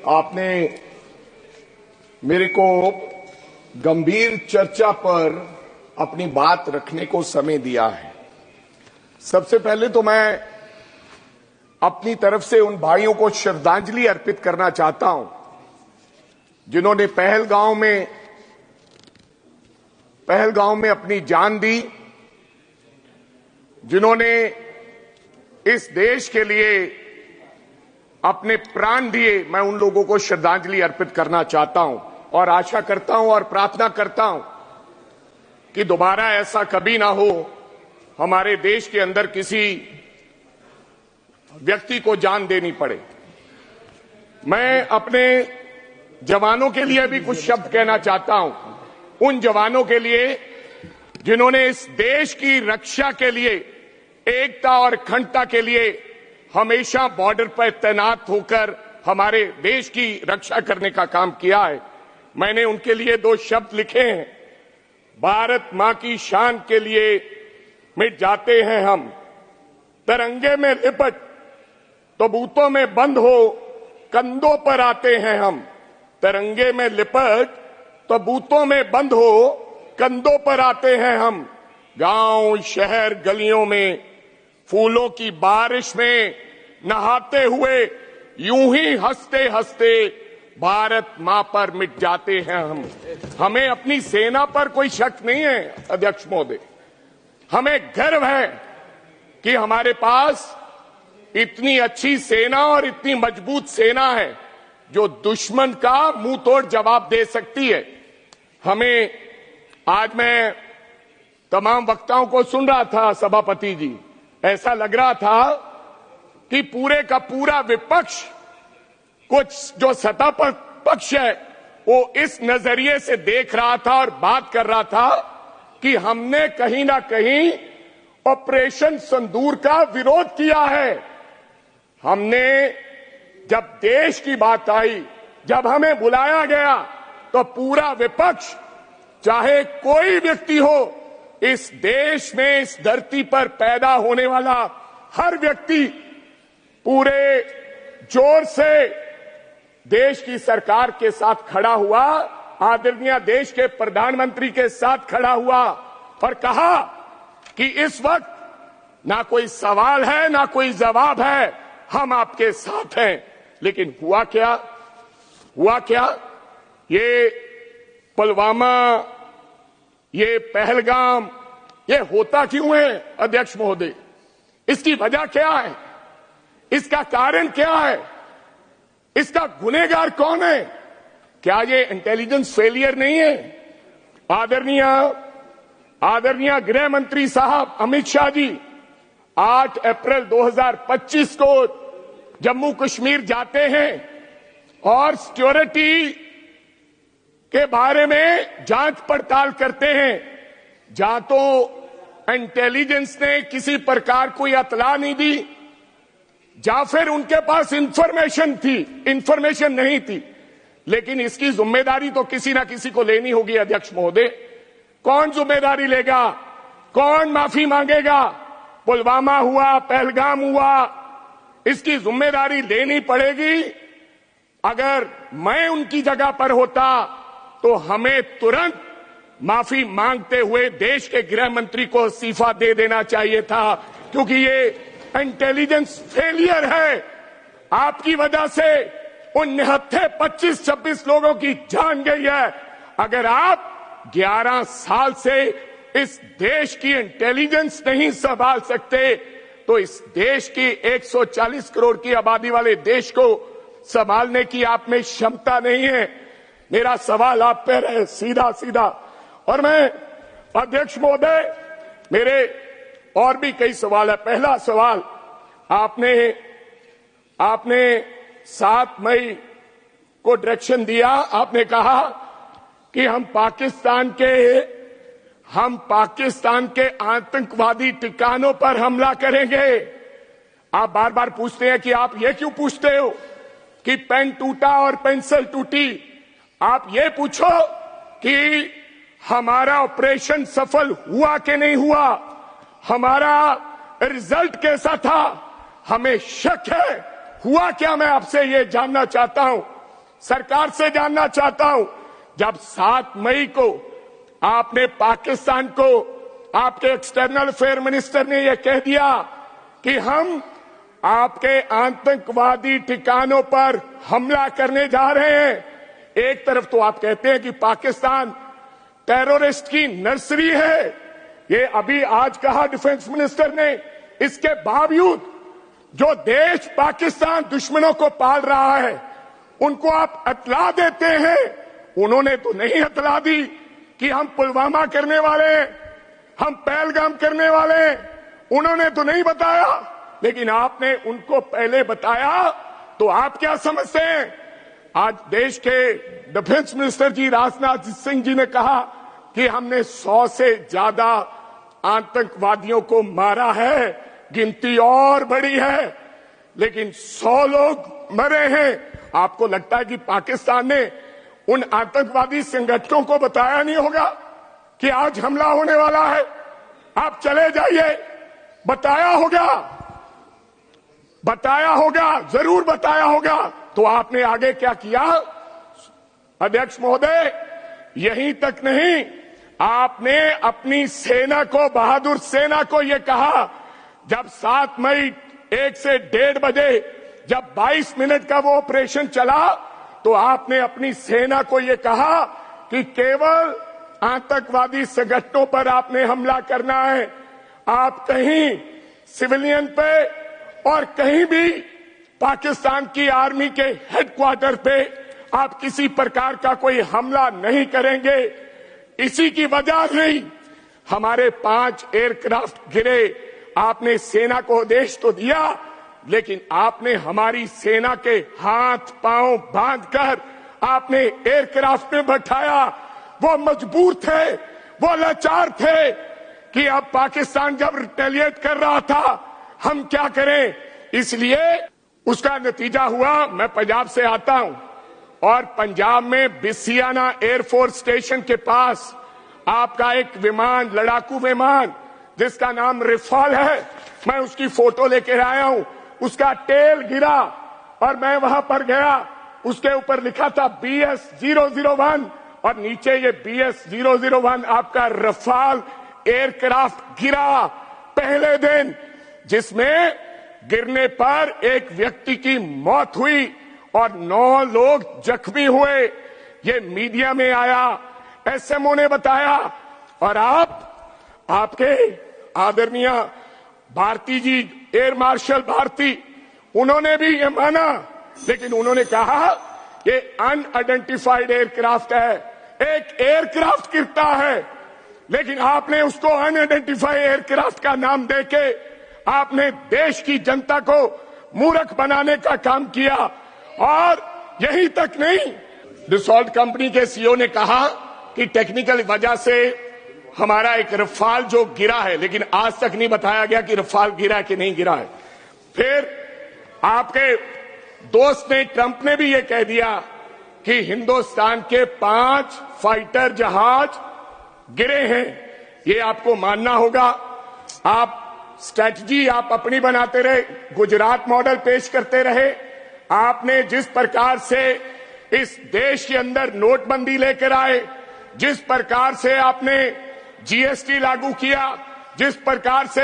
आपने मेरे को गंभीर चर्चा पर अपनी बात रखने को समय दिया है। सबसे पहले तो मैं अपनी तरफ से उन भाइयों को श्रद्धांजलि अर्पित करना चाहता हूं जिन्होंने पहलगांव में अपनी जान दी, जिन्होंने इस देश के लिए अपने प्राण दिए। मैं उन लोगों को श्रद्धांजलि अर्पित करना चाहता हूं और आशा करता हूं और प्रार्थना करता हूं कि दोबारा ऐसा कभी ना हो, हमारे देश के अंदर किसी व्यक्ति को जान देनी पड़े। मैं अपने जवानों के लिए भी कुछ शब्द कहना चाहता हूं, उन जवानों के लिए जिन्होंने इस देश की रक्षा के लिए, एकता और अखंडता के लिए हमेशा बॉर्डर पर तैनात होकर हमारे देश की रक्षा करने का काम किया है। मैंने उनके लिए 2 शब्द लिखे हैं। भारत मां की शान के लिए मिट जाते हैं हम, तिरंगे में लिपट तबूतों में बंद हो कंधों पर आते हैं हम। तिरंगे में लिपट तबूतों में बंद हो कंधों पर आते हैं हम। गांव शहर गलियों में फूलों की बारिश में नहाते हुए यूं ही हंसते हंसते भारत मां पर मिट जाते हैं हम। हमें अपनी सेना पर कोई शक नहीं है अध्यक्ष महोदय, हमें गर्व है कि हमारे पास इतनी अच्छी सेना और इतनी मजबूत सेना है जो दुश्मन का मुंह तोड़ जवाब दे सकती है। हमें, आज मैं तमाम वक्ताओं को सुन रहा था सभापति जी, ऐसा लग रहा था कि पूरे का पूरा विपक्ष, कुछ जो सत्ता पर पक्ष है, वो इस नजरिए से देख रहा था और बात कर रहा था कि हमने कहीं ना कहीं ऑपरेशन सिंदूर का विरोध किया है। हमने, जब देश की बात आई, जब हमें बुलाया गया, तो पूरा विपक्ष, चाहे कोई व्यक्ति हो, इस देश में, इस धरती पर पैदा होने वाला हर व्यक्ति पूरे जोर से देश की सरकार के साथ खड़ा हुआ, आदरणीय देश के प्रधानमंत्री के साथ खड़ा हुआ और कहा कि इस वक्त ना कोई सवाल है ना कोई जवाब है, हम आपके साथ हैं। लेकिन हुआ क्या? ये पुलवामा, ये पहलगाम, ये होता क्यों है अध्यक्ष महोदय? इसकी वजह क्या है? इसका कारण क्या है? इसका गुनहगार कौन है? क्या ये इंटेलिजेंस फेलियर नहीं है? आदरणीय गृह मंत्री साहब अमित शाह जी 8 अप्रैल 2025 को जम्मू कश्मीर जाते हैं और सिक्योरिटी के बारे में जांच पड़ताल करते हैं। जहां तो इंटेलिजेंस ने किसी प्रकार कोई इत्तला नहीं दी, या फिर उनके पास इंफॉर्मेशन नहीं थी। लेकिन इसकी जिम्मेदारी तो किसी ना किसी को लेनी होगी अध्यक्ष महोदय। कौन जिम्मेदारी लेगा? कौन माफी मांगेगा? पुलवामा हुआ, पहलगाम हुआ, इसकी जिम्मेदारी लेनी पड़ेगी। अगर मैं उनकी जगह पर होता तो हमें तुरंत माफी मांगते हुए देश के गृह मंत्री को इस्तीफा दे देना चाहिए था, क्योंकि ये इंटेलिजेंस फेलियर है। आपकी वजह से उन निहत्थे 25-26 लोगों की जान गई है। अगर आप 11 साल से इस देश की इंटेलिजेंस नहीं संभाल सकते, तो इस देश की 140 करोड़ की आबादी वाले देश को संभालने की आप में क्षमता नहीं है। मेरा सवाल आप पर है सीधा। और मैं अध्यक्ष महोदय, मेरे और भी कई सवाल है। पहला सवाल, आपने 7 मई को डायरेक्शन दिया, आपने कहा कि हम पाकिस्तान के आतंकवादी ठिकानों पर हमला करेंगे। आप बार बार पूछते हैं कि आप ये क्यों पूछते हो कि पेन टूटा और पेंसिल टूटी? आप ये पूछो कि हमारा ऑपरेशन सफल हुआ कि नहीं हुआ, हमारा रिजल्ट कैसा था, हमें शक है, हुआ क्या? मैं आपसे ये जानना चाहता हूं। सरकार से जानना चाहता हूं, जब 7 मई को आपने पाकिस्तान को, आपके एक्सटर्नल अफेयर मिनिस्टर ने यह कह दिया कि हम आपके आतंकवादी ठिकानों पर हमला करने जा रहे हैं। एक तरफ तो आप कहते हैं कि पाकिस्तान टेररिस्ट की नर्सरी है, ये अभी आज कहा डिफेंस मिनिस्टर ने। इसके बावजूद जो देश पाकिस्तान दुश्मनों को पाल रहा है उनको आप अतला देते हैं। उन्होंने तो नहीं अतला दी कि हम पुलवामा करने वाले हैं, हम पहलगाम करने वाले हैं, उन्होंने तो नहीं बताया, लेकिन आपने उनको पहले बताया। तो आप क्या समझते हैं? आज देश के डिफेंस मिनिस्टर जी राजनाथ सिंह जी ने कहा कि हमने 100 से ज्यादा आतंकवादियों को मारा है, गिनती और बड़ी है, लेकिन 100 लोग मरे हैं। आपको लगता है कि पाकिस्तान ने उन आतंकवादी संगठनों को बताया नहीं होगा कि आज हमला होने वाला है? आप चले जाइए, बताया होगा, जरूर बताया होगा। तो आपने आगे क्या किया? अध्यक्ष महोदय, यहीं तक नहीं, आपने अपनी सेना को, बहादुर सेना को यह कहा, जब 7 मई 1 से 1:30 बजे जब 22 मिनट का वो ऑपरेशन चला, तो आपने अपनी सेना को यह कहा कि केवल आतंकवादी संगठनों पर आपने हमला करना है। आप कहीं सिविलियन पे और कहीं भी पाकिस्तान की आर्मी के हेडक्वार्टर पे आप किसी प्रकार का कोई हमला नहीं करेंगे। इसी की वजह से ही हमारे 5 एयरक्राफ्ट गिरे। आपने सेना को आदेश तो दिया, लेकिन आपने हमारी सेना के हाथ पांव बांधकर आपने एयरक्राफ्ट में बैठाया। वो मजबूर थे, वो लाचार थे कि अब पाकिस्तान जब रिटेलिएट कर रहा था, हम क्या करें। इसलिए उसका नतीजा हुआ, मैं पंजाब से आता हूं और पंजाब में बिसियाना एयरफोर्स स्टेशन के पास आपका एक विमान, लड़ाकू विमान जिसका नाम रिफाल है, मैं उसकी फोटो लेकर आया हूं। उसका टेल गिरा और मैं वहां पर गया, उसके ऊपर लिखा था BS-001 और नीचे ये BS-001 आपका रफाल एयरक्राफ्ट गिरा पहले दिन, जिसमें गिरने पर एक व्यक्ति की मौत हुई और 9 लोग जख्मी हुए। ये मीडिया में आया, SMO ने बताया, और आपके आदरणीय भारती जी, एयर मार्शल भारती, उन्होंने भी ये माना, लेकिन उन्होंने कहा ये अनआइडेंटिफाइड एयरक्राफ्ट है। एक एयरक्राफ्ट गिरता है, लेकिन आपने उसको अनआइडेंटिफाइड एयरक्राफ्ट का नाम देके आपने देश की जनता को मूर्ख बनाने का काम किया। और यही तक नहीं, डिसॉल्ट कंपनी के CEO ने कहा कि टेक्निकल वजह से हमारा एक रफाल जो गिरा है, लेकिन आज तक नहीं बताया गया कि रफाल गिरा कि नहीं गिरा है। फिर आपके दोस्त ने, ट्रंप ने भी ये कह दिया कि हिंदुस्तान के 5 फाइटर जहाज गिरे हैं। ये आपको मानना होगा। आप स्ट्रैटेजी आप अपनी बनाते रहे, गुजरात मॉडल पेश करते रहे। आपने जिस प्रकार से इस देश के अंदर नोटबंदी लेकर आए, जिस प्रकार से आपने GST लागू किया, जिस प्रकार से